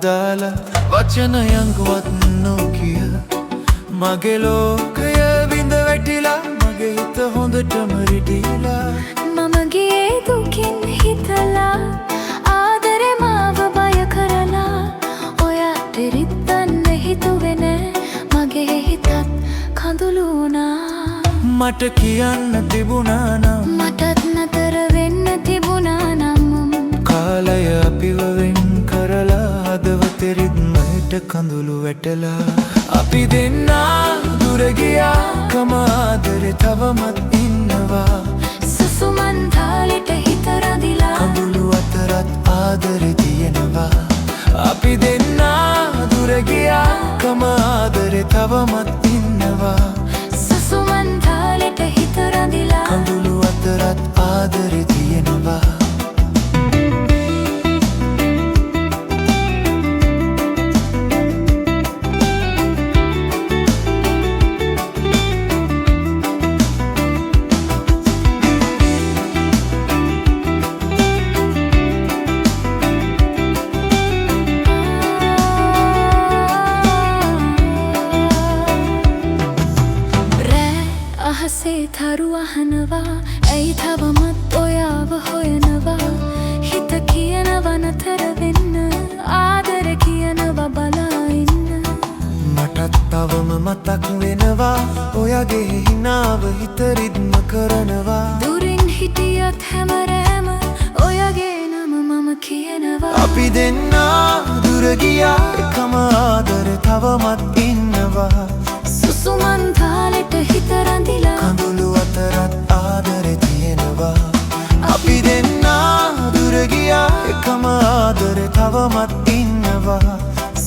දාලා වචනයක්වත් නොකිය මගේ ලෝකය විඳ වැටිලා මගේ හිත හොඳටම රිටිලා මම ගියේ දුකින් හිතලා ආදරේ මාව බය කරලා ඔයාට රිද්දන්න හිතුවේ නෑ මගේ හිතත් කඳුළු වුණා මට කියන්න තිබුණා නම් මටත් නතර වෙන්න තිබුණා නම් කාලය අපිව වෙන් කරලා හදවතේ රිද්මයට කඳුළු වැටලා අපි දෙන්නා දුර ගියා කම ආදරේ තවමත් ඉන්නවා සුසුමන් තාලෙට හිත රැඳිලා කඳුළු අතරත් ආදරේ තියෙනවා අපි දෙන්නා දුර ගියා කම ආදරේ තවමත් ඉන්නවා සුසුමන් තාලෙට හිත රැඳිලා කඳුළු අතරත් ආදරේ තියෙනවා අහසේ තරු අහනවා ඇයි තවමත් ඔයාව හොයනවා හිත කියනවා නතර වෙන්න ආදර කියනවා බලා ඉන්න මටත් තවම මතක් වෙනවා ඔයාගේ හිනාව හිත රිද්ම කරනවා දුරින් හිටියත් හැමරෑම ඔයාගේ නම මම කියනවා අපි දෙන්නා දුර ගියා එකම ආදරේ තවමත් ඉන්නවා සුසුමන් තාලෙට හිත රැඳිලා කඳුළු අතරත් ආදරේ තියෙනවා අපි දෙන්නා දුර ගියා එකම ආදරේ තවමත් ඉන්නවා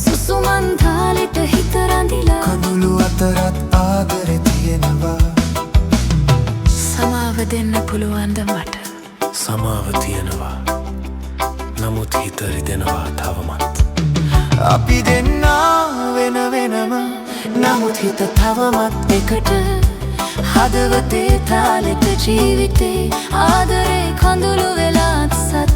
සුසුමන් තාලෙට හිත රැඳිලා කඳුළු අතරත් ආදරේ තියෙනවා සමාව දෙන්න පුළුවන්ද මට සමාව තියෙනවා නමුත් හිත රිදෙනවා තවමත් අපි දෙන්නා වෙන වෙනම නමුත් හිත තවමත් එකට හදවතේ තාලෙට ජීවිතේ ආදරේ කඳුළු වෙලාත් සත්